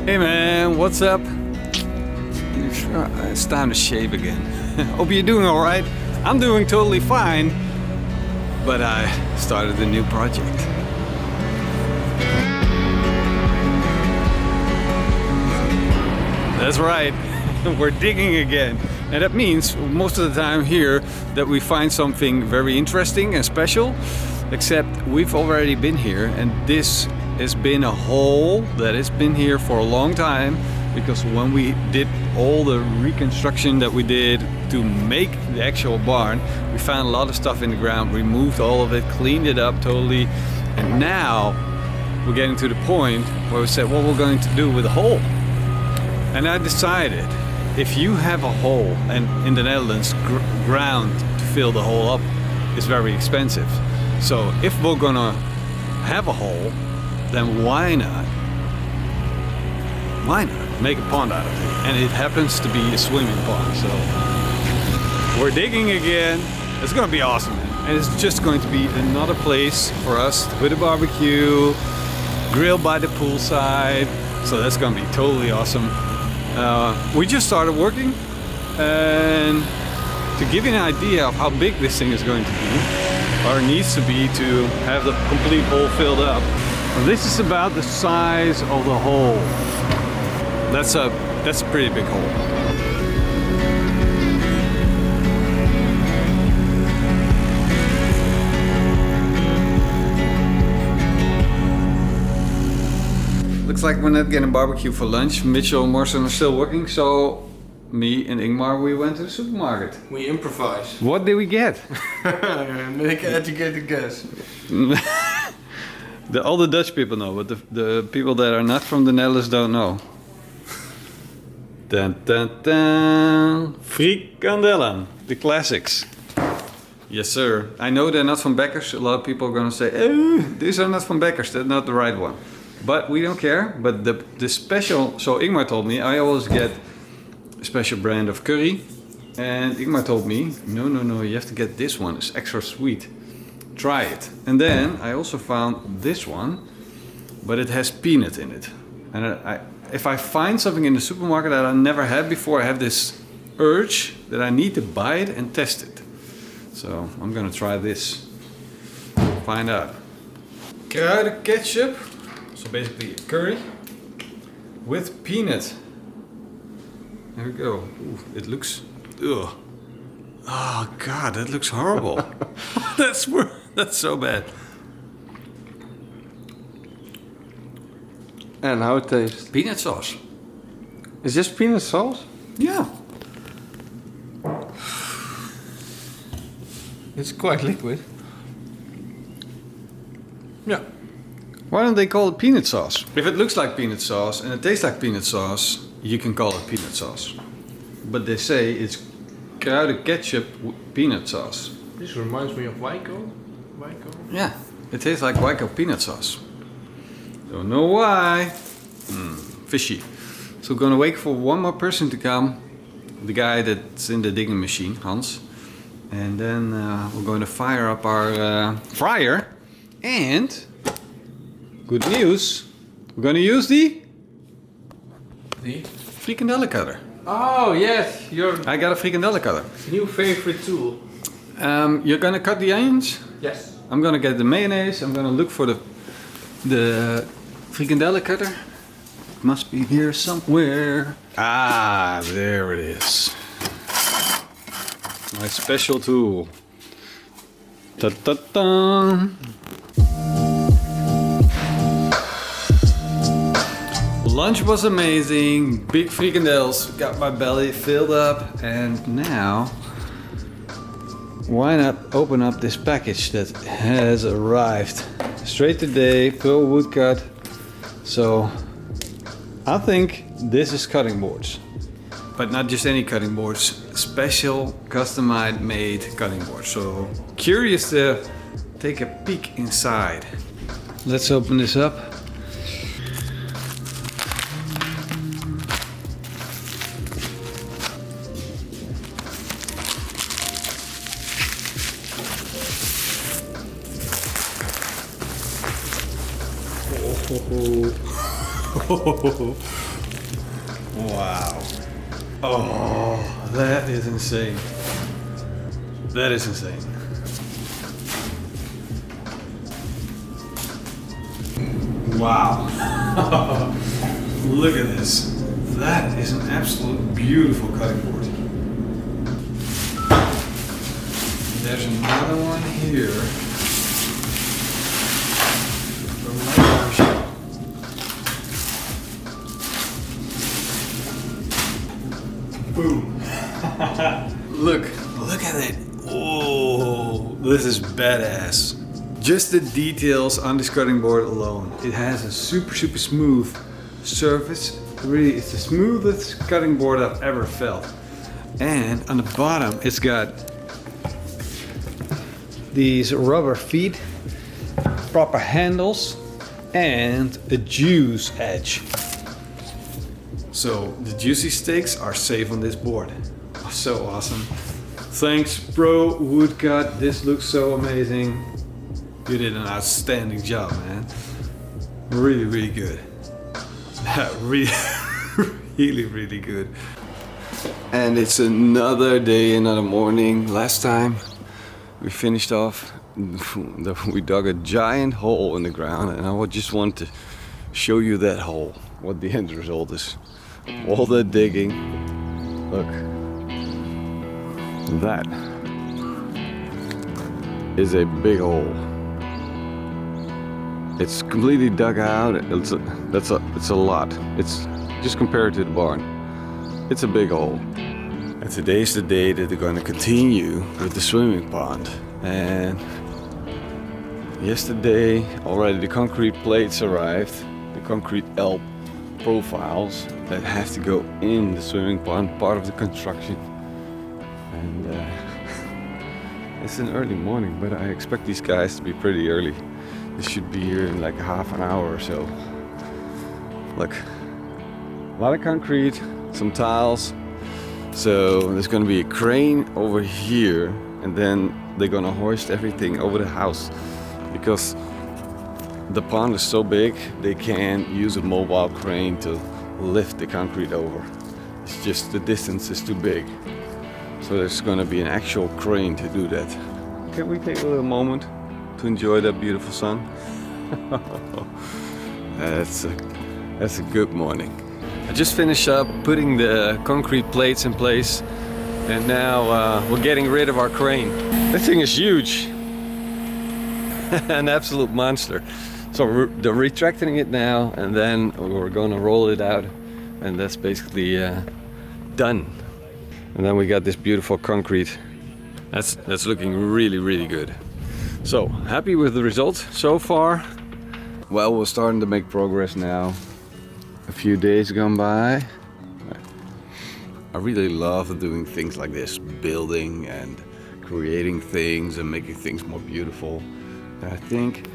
Hey man, what's up? It's time to shave again. Hope you're doing alright. I'm doing totally fine. But I started a new project. That's right. We're digging again. And that means most of the time here that we find something very interesting and special. Except we've already been here, and this has been a hole that has been here for a long time, because when we did all the reconstruction that we did to make the actual barn, we found a lot of stuff in the ground, removed all of it, cleaned it up totally, and now we're getting to the point where we said what we're going to do with the hole. And I decided, if you have a hole, and in the Netherlands ground to fill the hole up is very expensive. So if we're gonna have a hole, then why not make a pond out of it? And it happens to be a swimming pond, so we're digging again. It's gonna be awesome, man. And it's just going to be another place for us with a barbecue, grill by the poolside. So that's gonna be totally awesome. We just started working, and to give you an idea of how big this thing is going to be, or needs to be to have the complete hole filled up. This is about the size of the hole. That's a pretty big hole. Looks like we're not getting barbecue for lunch. Mitchell and Morrison are still working, so me and Ingmar, we went to the supermarket. We improvised. What did we get? Make an educated guess. All the Dutch people know, but the people that are not from the Netherlands don't know. Dun, dun, dun. Frikandellen, the classics. Yes, sir. I know they're not from Beckers. A lot of people are going to say, oh, these are not from Beckers. They're not the right one. But we don't care. But the special, so Ingmar told me, I always get special brand of curry, and Ingmar told me no, you have to get this one, it's extra sweet, try it. And then I also found this one, but it has peanut in it, and if I find something in the supermarket that I never had before, I have this urge that I need to buy it and test it. So I'm gonna try this, find out. Kruiden ketchup, so basically curry with peanut. There we go. Ooh, it looks. Ugh. Oh God, that looks horrible. That's so bad. And how it tastes? Peanut sauce. Is this peanut sauce? Yeah. It's quite liquid. Yeah. Why don't they call it peanut sauce? If it looks like peanut sauce and it tastes like peanut sauce, you can call it peanut sauce. But they say it's kruiden ketchup with peanut sauce. This reminds me of Waiko. Yeah, it tastes like Waiko peanut sauce. Don't know why. Fishy. So we're gonna wait for one more person to come. The guy that's in the digging machine, Hans. And then we're going to fire up our fryer. And good news, we're gonna use the frikandellen cutter. Oh yes, I got a frikandellen cutter. new favorite tool. You're gonna cut the onions. Yes. I'm gonna get the mayonnaise. I'm gonna look for the frikandellen cutter. It must be here somewhere. Ah, there it is. My special tool. Ta ta ta. Lunch was amazing, big frikandels, got my belly filled up, and now why not open up this package that has arrived straight today, pro woodcut. So I think this is cutting boards, but not just any cutting boards, special customized made cutting boards. So curious to take a peek inside. Let's open this up. Wow. Oh, that is insane. That is insane. Wow. Look at this. That is an absolute beautiful cutting board. There's another one here. From my shop. Boom. Look at it. Oh, this is badass. Just the details on this cutting board alone. It has a super smooth surface. Really, it's the smoothest cutting board I've ever felt. And on the bottom, it's got these rubber feet, proper handles, and a juice edge. So the juicy steaks are safe on this board. So awesome. Thanks, Pro Woodcut. This looks so amazing. You did an outstanding job, man. Really good. really good. And it's another day, another morning. Last time we finished off, we dug a giant hole in the ground, and I just want to show you that hole, what the end result is. All that digging, look, that is a big hole. It's completely dug out. It's a lot. It's just compared to the barn. It's a big hole. And today's the day that they're going to continue with the swimming pond. And yesterday already the concrete plates arrived, the concrete L profiles that have to go in the swimming pond, part of the construction. And it's an early morning, but I expect these guys to be pretty early. They should be here in like half an hour or so. Look, a lot of concrete, some tiles. So there's gonna be a crane over here, and then they're gonna hoist everything over the house, because the pond is so big they can't use a mobile crane to lift the concrete over. It's just the distance is too big. So there's gonna be an actual crane to do that. Can we take a little moment to enjoy that beautiful sun? That's a good morning. I just finished up putting the concrete plates in place, and now we're getting rid of our crane. This thing is huge. An absolute monster. So they're retracting it now, and then we're gonna roll it out, and that's basically done. And then we got this beautiful concrete. That's looking really good. So happy with the results so far. Well, we're starting to make progress now. A few days gone by. I really love doing things like this, building and creating things and making things more beautiful. And I think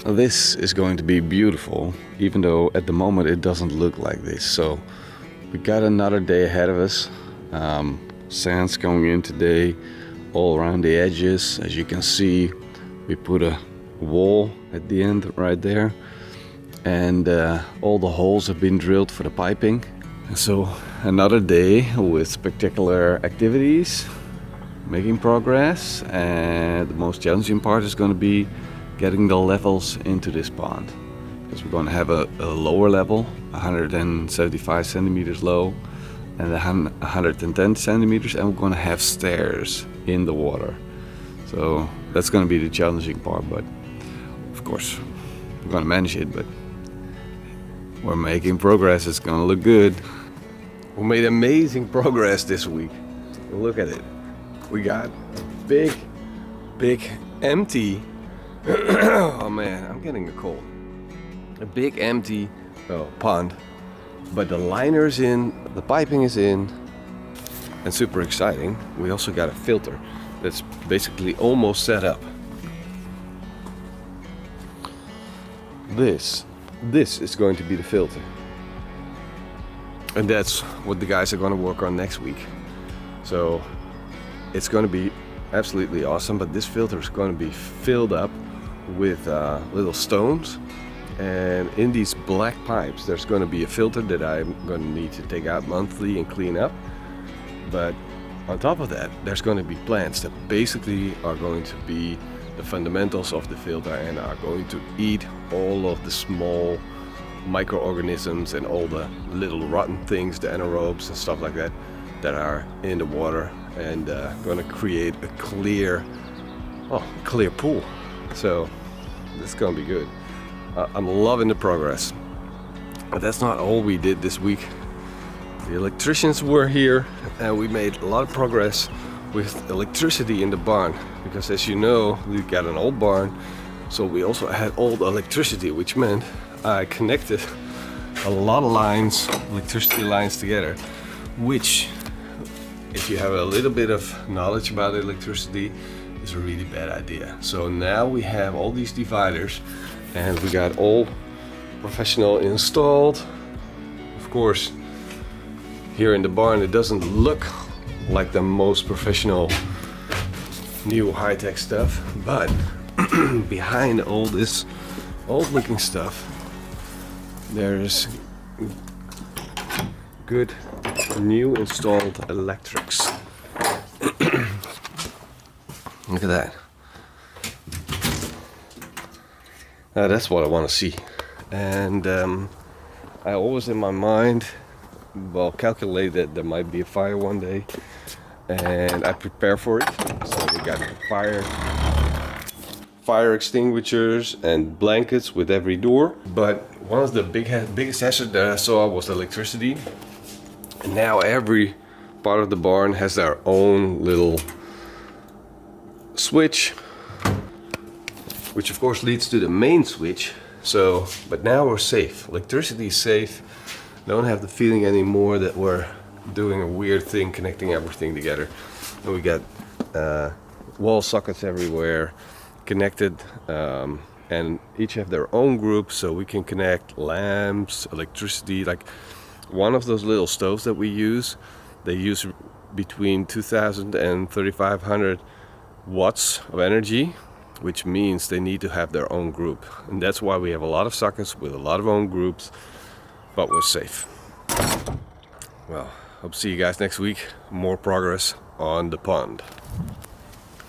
this is going to be beautiful, even though at the moment it doesn't look like this. So we got another day ahead of us. Sand's going in today all around the edges. As you can see, we put a wall at the end right there, and all the holes have been drilled for the piping. And so another day with spectacular activities, making progress, and the most challenging part is going to be getting the levels into this pond, because we're going to have a lower level, 175 centimeters low, and 110 centimeters, and we're going to have stairs in the water. So that's going to be the challenging part, but of course we're going to manage it. But we're making progress. It's going to look good. We made amazing progress this week. Look at it. We got a big empty oh man, I'm getting a cold. A big empty pond, but the liner's in, the piping is in, and super exciting, we also got a filter that's basically almost set up. This is going to be the filter, and that's what the guys are going to work on next week. So it's going to be absolutely awesome, but this filter is going to be filled up with little stones, And in these black pipes, there's going to be a filter that I'm going to need to take out monthly and clean up. But on top of that, there's going to be plants that basically are going to be the fundamentals of the filter and are going to eat all of the small microorganisms and all the little rotten things, the anaerobes and stuff like that, that are in the water, and going to create a clear pool. So this is going to be good. I'm loving the progress. But that's not all we did this week. The electricians were here and we made a lot of progress with electricity in the barn, because as you know, we've got an old barn, so we also had old electricity, which meant I connected a lot of lines, electricity lines together, which, if you have a little bit of knowledge about electricity, is a really bad idea. So now we have all these dividers and we got all professional installed. Of course, here in the barn it doesn't look like the most professional new high-tech stuff, but behind all this old looking stuff there's good new installed electrics. Look at that. That's what I want to see. And I always in my mind calculate that there might be a fire one day, and I prepare for it. So we got fire extinguishers and blankets with every door. But one of the biggest hazard that I saw was electricity. And now every part of the barn has their own little switch, which of course leads to the main switch. So, but now we're safe. Electricity is safe. Don't have the feeling anymore that we're doing a weird thing connecting everything together. And we got wall sockets everywhere connected, and each have their own group, so we can connect lamps, electricity. Like one of those little stoves that we use, they use between 2000 and 3500 watts of energy, which means they need to have their own group, and that's why we have a lot of sockets with a lot of own groups, but we're safe. Well, hope to see you guys next week. More progress on the pond.